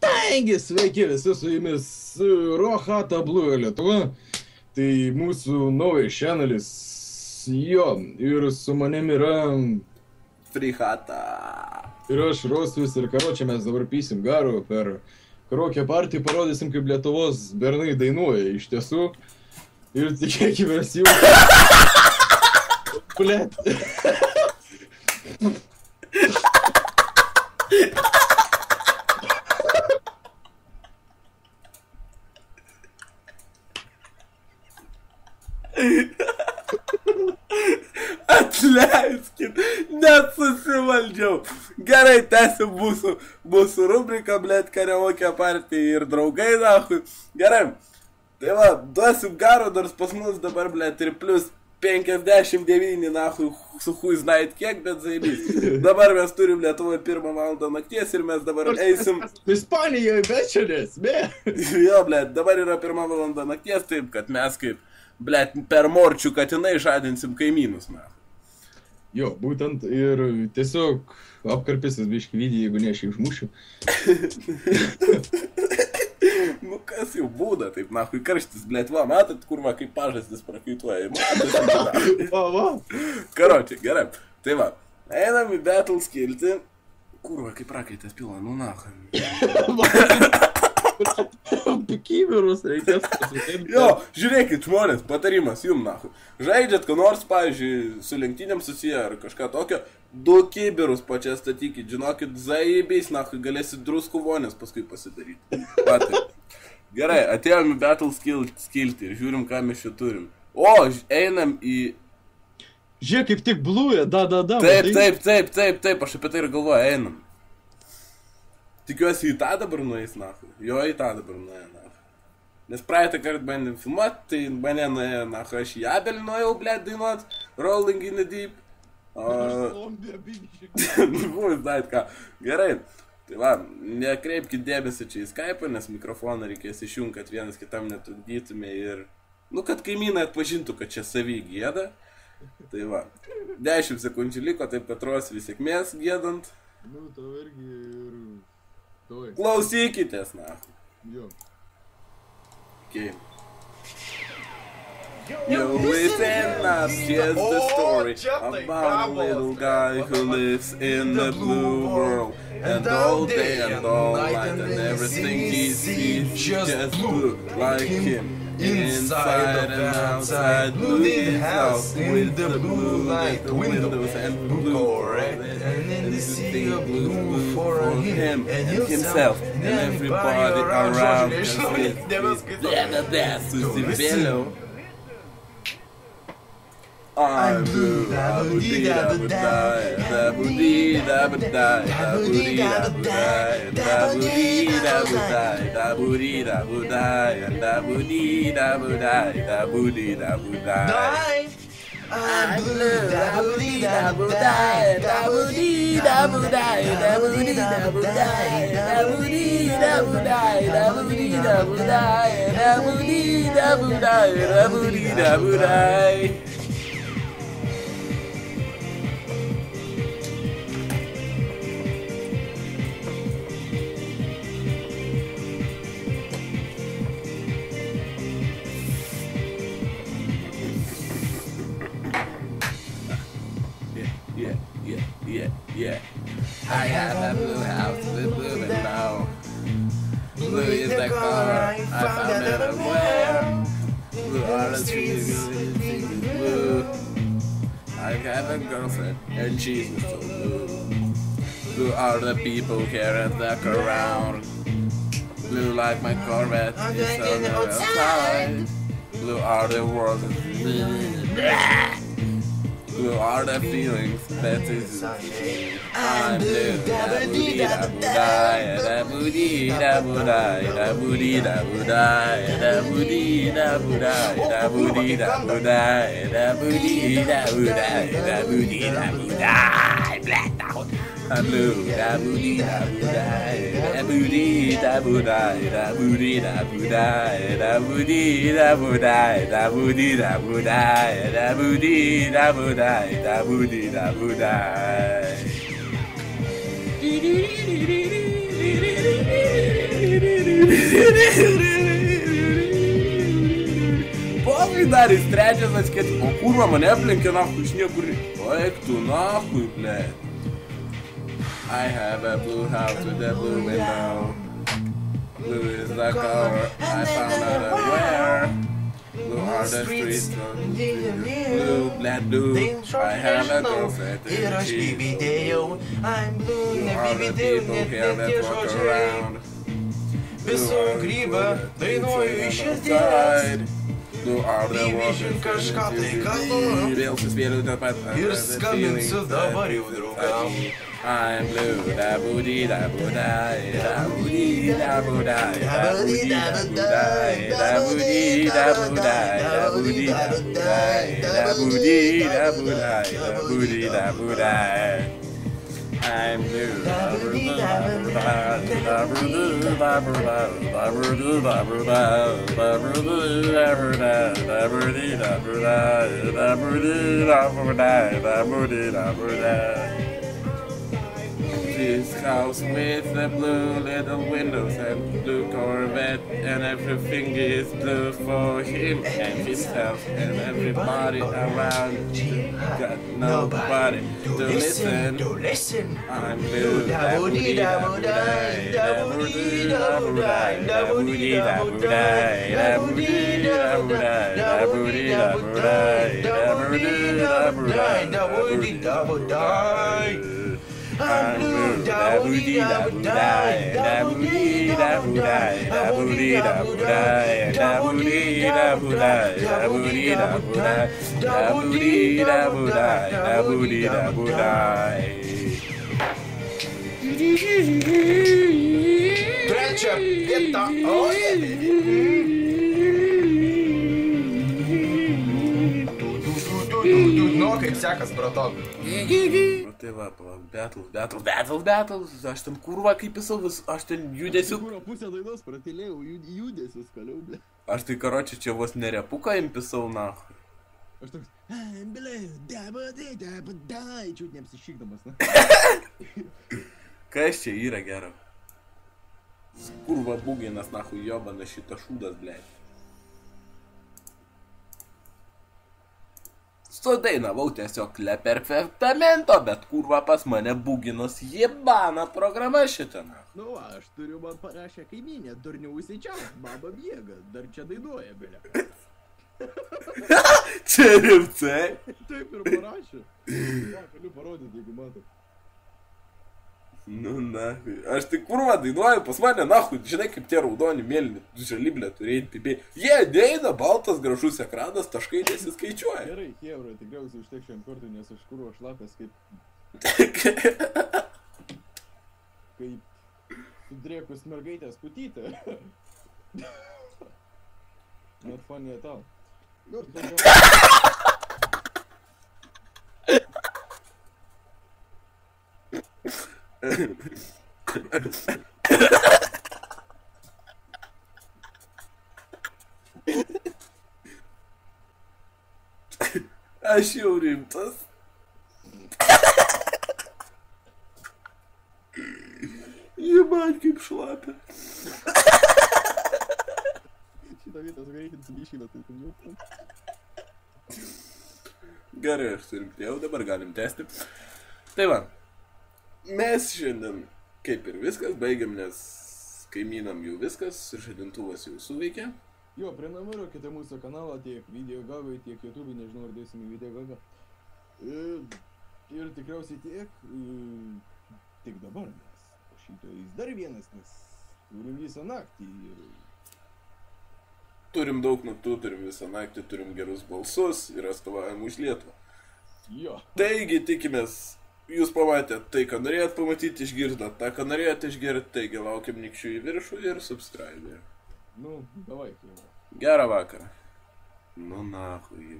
Taigi, sveiki visi su jumis Rohata Blue Lietuva. Tai mūsų naujas šanalis. Jo, ir su manim yra... Frihata. Ir aš Rostus ir karočią mes dabar pysim garo per karaoke partiją, parodysim, kaip Lietuvos bernai dainuoja iš tiesų. Ir tikėkime jų... Blet. Atleiskit, net susivaldžiau. Gerai, tęsim mūsų rubriką, blet, karaoke partija ir draugai, nahui. Gerai, tai va, duosim garo, nors pas mus dabar, blet, ir plus 59, nahui, su hui znait kiek, bet zaibys. Dabar mes turim Lietuvoje 1 valandą nakties ir mes dabar eisim... Ispanijoje večerės, be. Jo, blet, dabar yra 1 valanda nakties, taip, kad mes kaip, blet, per morčių katinai žadinsim kaimynus, nahui. Jo, būtent ir tiesiog apkarpysis biškį vidį, jeigu ne aš išmušiu. Nu kas jau būda, taip, nahui, karštis, blet, va, matot, kur va, kaip pažastis prakaituoja, matot, Va. karočiai, gerai, tai va, einam į battle skilti, kur va, kaip prakaitas pila, nu nahui. Kivirus reikės. Jo, žiūrėkit, žmonės, patarimas jum, nahui. Žaidžiat, ką nors, pavyzdžiui, su lenktynėm susiję ar kažką tokio, 2 kibirus pačia statykit, žinokit, zaibys, nahui, galėsit druskų vonės paskui pasidaryti. Patai. Gerai, atėjom į battle skilti ir žiūrim, ką mes čia turim. O, einam į... Žiūrėk, kaip tik blūja, da. Taip, aš apie tai ir galvoju, einam. Tikiuosi į tą dabar nueis, nahui. Jo, į tą dabar nuėjo, nahui. Nes praeitą kartą bandėm filmuot, tai mane nuėjo, nahui, aš į Abelį nuėjau, blėt, dainuot, Rolling in the Deep. Nu, žinait ką. Gerai. Tai va, nekreipkit dėmesį čia į Skype'ą, nes mikrofoną reikės išjungti, kad vienas kitam netrukdytume ir... Nu, kad kaimynai atpažintų, kad čia savy gėda. Tai va, 10 sekundžių liko, taip kad Rosvi sėkmės gėdant. Nu, tau irgi ir... Klausykitės, nahui. Jo. Okay. Yo, listen up, here's the story about a little guy who lives in the blue world. And all day and all night and everything he sees just blue like him. Inside and outside, blue lit house with the blue light windows and blue correct. And in the sea of blue for him and himself and everybody around us with the best Susibello. I'm blue, da-boo-dee-da-boo-die, da-boo-dee-da-boo-die, da-boo-dee-da-boo-die, da-boo-dee-da-boo-die, da-boo-dee-da-boo-die, da-boo-dee-da-boo-die, da-boo-dee-da-boo-die. I'm blue, da-boo-dee-da-boo-die, da-boo-dee-da-boo-die, da-boo-dee-da-boo-die, da-boo-dee-da-boo-die, da-boo-dee-da-boo-die, da-boo-dee-da-boo-die, da-boo-dee-da-boo-die. Yeah. I have a blue house with blue window. Blue is the color I found everywhere. Blue are the trees, blue. I have a girlfriend and she's so blue. Blue are the people here and look around. Blue like my Corvette, it's on the outside. Blue are the world. Blue are the feelings that is I'm blue, da-boo-dee-da-boo-die, da-boo-dee-da-boo-die, da-boo-dee-da-boo-die, da-boo-dee-da-boo-die, da-boo-dee-da-boo-die, da-boo-dee-da-boo-die, da-boo-dee-da-boo-die, black out. I'm blue, da-boo-dee-da-boo-die, da-boo-dee-da-boo-die, da-boo-dee-da-boo-die, da-boo-dee-da-boo-die, da-boo-dee-da-boo-die, da-boo-dee-da-boo-die, da-boo-dee-da-boo-die. Povai dar jis trečias atskėti, o kurva mane aplenkė nahui iš niekur. Eik tu nahui, blėt. I have a blue house with a blue window. Blue is the color I found out where. Blue are the streets of blue, black blue. I have a girlfriend and she's blue. Blue are the people here that walk around. Blue are the people that outside. Blue are the walkers and vėl suspėliu tą pat. Ir skambinsiu dabar jau draugam. I'm blue, da booty, da budai, da booty, da budai, da booty, da budai, da booty, da budai, da booty, da budai, da booty, da budai, da booty, da budai. I'm blue, da booty, da budai, da booty, da budai, da booty, da budai, da booty, da budai, da booty, da budai, da booty, da budai, da booty, da budai. This house with the blue little windows and blue Corvette, and everything is blue for him and himself and everybody around. Got nobody to listen. I'm blue, da booty, da budai, da booty, da budai, da booty, da budai, da booty, da budai, da booty, da budai, da booty, da budai, da booty, da budai. I'm blue, da booty, da budai, da booty, da budai, da booty, da budai, da booty, da budai, da booty, da budai, da booty, da budai, da booty, da budai. Trečia vieta. Nu, kaip sekas, bratok. Tai va, battles, aš ten kurva kaip visą vis, aš ten judesiu. Kurva pusę dainos pratylėjau, judesius kaliau, ble. Aš tai karočią čia vos nerepuką impisau, nahui. Aš toks, ble, dabadai, čiūt neapsišykdamas, na. Kas čia yra gero? Kurva būginas, nahui, jobana šitą šūdas, ble. Sudainavau tiesiog perfektamento, bet kurva pas mane būginos jebana programa šitą. Nu va, aš turiu man parašę kaimynę, durniau įsičiaut, baba biega, dar čia dainuoja, belia. Čia rimtai? Taip ir parašė. Va, galiu parodyti, jeigu matai. Nu, nahui. Aš tai kurva dainuoju, pas mane, nahui, žinai, kaip tie raudoni, mėlyni, žaliblė turėjai pipė. Jie ateina, baltas, gražus ekranas, taškai nesiskaičiuoja. Gerai, chebra, tikriausiai užtek šiam kartui, nes aš kurva šlakas kaip... kaip sudrėkus mergaitės putytę. Not funny at all. Aš jau rimtas. Jie man kaip šlapia. Šitą vietą sugreikinti biškį, tai tu jau. Gerai, aš surimtėjau, dabar galim tęsti. Tai va, mes šiandien kaip ir viskas baigiam, nes kaimynam jau viskas, žadintuvas jau suveikia. Jo, prenumeruokite mūsų kanalą tiek video gavai, tiek YouTube, nežinau, ar dėsim į video gavą. Ir tikriausiai tiek, tik dabar, nes šito jis dar vienas, nes turim visą naktį ir... Turim daug naktų, turim visą naktį, turim gerus balsus ir atstovavimą už Lietuvą. Jo. Taigi tikimės, jūs pamatėt tai, ką norėjot pamatyti, išgirdot tą, ką norėjot išgirti, taigi laukiam nikščių į viršų ir subscribe. Nu, davai. Gerą vakarą. Nu nahui,